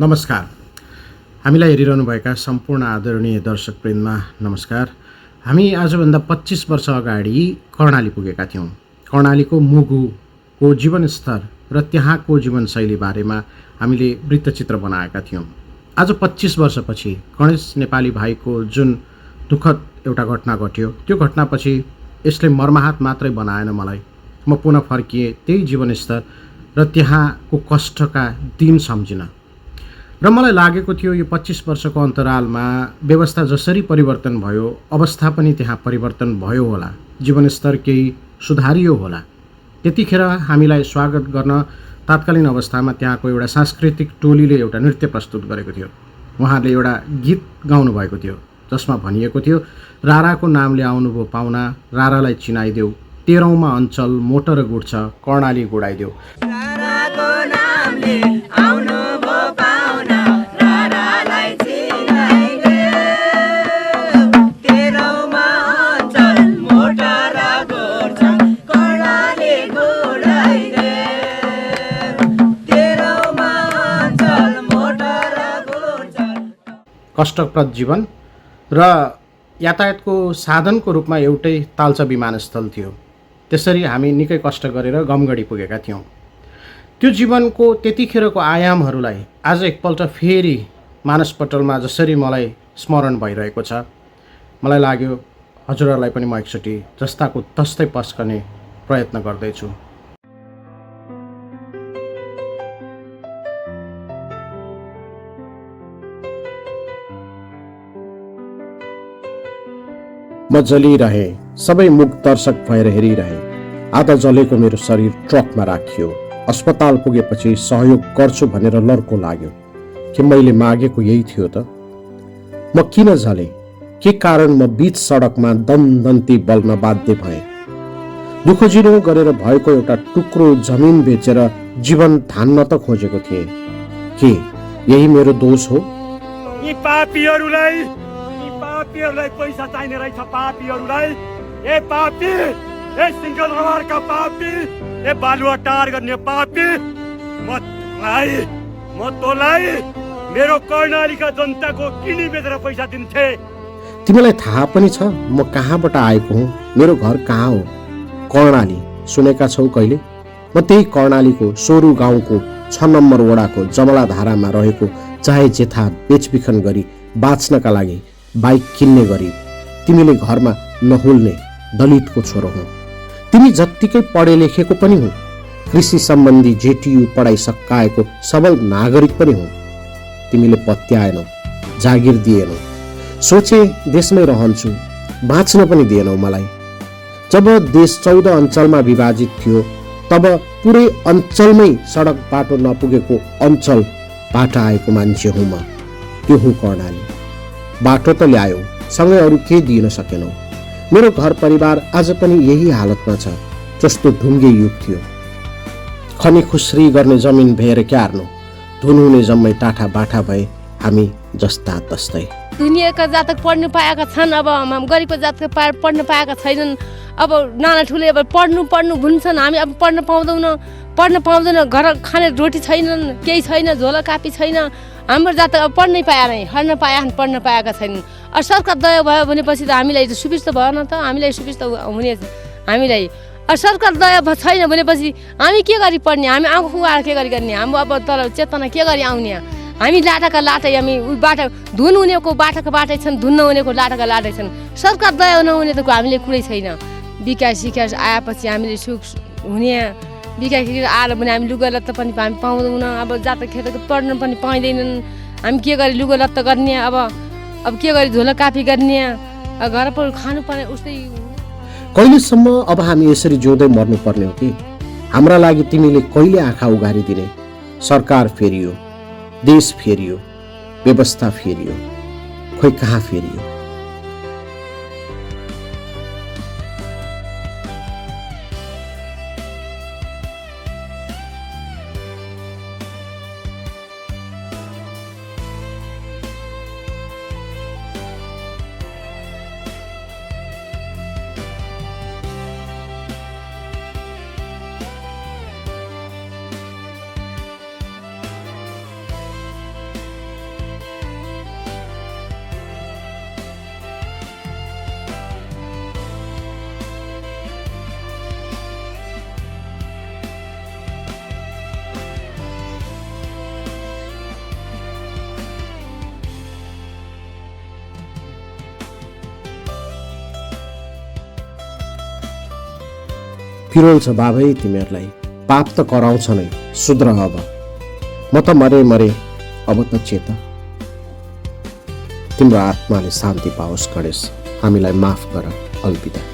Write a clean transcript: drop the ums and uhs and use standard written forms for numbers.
नमस्कार। हामीलाई हेरिरहनुभएका सम्पूर्ण आदरणीय दर्शकवृन्दमा नमस्कार। हामी आजभन्दा 25 वर्ष अगाडि कर्णाली पुगेका थियौँ। कर्णालीको मुगुको जीवनस्तर र त्यहाँको जीवनशैली बारेमा हामीले वृत्तचित्र बनाएका थियौँ। आज 25 वर्षपछि गणेश नेपाली भाइको जुन दुःखद एउटा घटना घट्यो, त्यो घटनापछि यसले मर्माहत मात्रै बनाएन मलाई। म पुनः फर्किएँ त्यही जीवनस्तर र त्यहाँको कष्टका दिन सम्झिन। र मलाई लागेको थियो यो 25 वर्षको अन्तरालमा व्यवस्था जसरी परिवर्तन भयो, अवस्था पनि त्यहाँ परिवर्तन भयो होला, जीवनस्तर केही सुधारियो होला। त्यतिखेर हामीलाई स्वागत गर्न तात्कालीन अवस्थामा त्यहाँको एउटा सांस्कृतिक टोलीले एउटा नृत्य प्रस्तुत गरेको थियो। उहाँले एउटा गीत गाउनु भएको थियो जसमा भनिएको थियो, राराको नामले आउनुभयो पाहुना, रारालाई चिनाइदेऊ, 13औंमा अञ्चल मोटर गुड्छ, कर्णाली गुडाइदेऊ। कष्टप्रद जीवन र यातायातको साधनको रूपमा एउटै ताल्चा विमानस्थल थियो। त्यसरी हामी निकै कष्ट गरेर गमगढी पुगेका थियौँ। त्यो जीवनको त्यतिखेरको आयामहरूलाई आज एकपल्ट फेरि मानसपटलमा जसरी मलाई स्मरण भइरहेको छ, मलाई लाग्यो हजुरहरूलाई पनि म एकचोटि जस्ताको तस्तै पस्कने प्रयत्न गर्दैछु। म जलिरहे, सबै मुख दर्शक भएर हेरिरहे। आधा जलेको मेरो शरीर ट्रकमा राखियो। अस्पताल पुगेपछि सहयोग गर्छु भनेर लर्को लाग्यो। के मैले मागेको यही थियो त? म किन जले? के कारण म बीच सडकमा दमदन्ती बल्न बाध्य भएँ? दुःखजिरो गरेर भएको एउटा टुक्रो जमिन बेचेर जीवन धान्न त खोजेको थिएँ। के यही मेरो दोष हो? यी पापीहरूलाई पैसा चाहिने रहेछ। पापीहरूलाई, ए पापी, ए सिंगल रवारका पापी, ए बालुवा टार गर्ने पापी, म तँलाई मेरो कर्णालीका जनताको किनी बेचेर पैसा दिन्थे। तिमीलाई थाहा पनि छ म कहाँबाट आएको हुँ? मेरो घर कहाँ हो? कर्णाली सुनेका छौ कहिले? म त्यही कर्णालीको सोरु गाउँको 6 नम्बर वडाको जमलाधारामा रहेको चाहे जेथा बेचबिखन गरी बाँच्नका लागि बाइक किन्ने गरी तिमीले घरमा नहुल्ने दलितको छोरो हौ। तिमी जत्तिकै पढे लेखेको पनि हौ। कृषि सम्बन्धी जेटियु पढाइ सकाएको सबल नागरिक पनि हौ। तिमीले पत्याएनौ, जागिर दिएनौ। सोचे देशमै रहन्छु, बाँच्न पनि दिएनौ मलाई। जब देश 14 अञ्चलमा विभाजित थियो तब पुरै अञ्चलमै सडक बाटो नपुगेको अञ्चल बाटा आएको मान्छे हुँ म। त्यो हुँ कर्णाली। बाटो त ल्यायो, सँगै अरू के दिन सकेनौ। मेरो घर परिवार आज पनि यही हालतमा छ जस्तो ढुङ्गे युग थियो। खनी खुस्री गर्ने जमिन भेर क्यार्नु, धुनुहुने जम्मै टाठा बाठा भए हामी जस्ता तस्तै। दुनियाँका जातक पढ्नु पाएका छन्, अब गरिबको जातक पढ्न पाएका छैनन्। अब नाना ठुले अब पढ्नु भुन्छन्, हामी अब पढ्न पाउँदैन। घर खाने रोटी छैनन्, केही छैन, झोला कापी छैन। हाम्रो जातक अब पढ्नै पढ्न पाएका छैनन्। अब सरकार दया भयो भनेपछि त हामीलाई सुविस्ता भएन त? हामीलाई सुविस्ता हुने हामीलाई अब सरकार दया छैन भनेपछि हामी के गरी पढ्ने? हामी आँखु खुवाएर के गरी गर्ने? हाम्रो अब तल चेतना के गरी आउने? हामी लाटाका लाटै, हामी बाटो धुन हुनेको बाटाका बाटै छन्, धुन नहुनेको लाटाका लाटै छन्। सरकार दया नहुने त हामीले कुरै छैन। विकास आएपछि हामीले सुख हुने, विकास आएर भने हामी लुगा लत्ता पनि हामी पाउँदैनौँ। अब जात खेतको पढ्न पनि पाइँदैनन्। हामी के गरी लुगा लत्ता गर्ने? अब के गरी झोला कापी गर्ने? घर पर खानु पर्ने उस्तै। कहिलेसम्म अब हामी यसरी जिउँदै मर्नुपर्ने हो कि? हाम्रा लागि तिमीले कहिले आँखा उघारिदिने? सरकार फेरियो, देश फेरियो, व्यवस्था फेरियो, खोइ कहाँ फेरियो? पिरोल छ बाबै तिमीहरूलाई, पाप त कराउँछ नै, सुध्र अब। म त मरे अब त चेत। तिम्रो आत्माले शान्ति पाओस् गणेश, हामीलाई माफ गर, अलविदा।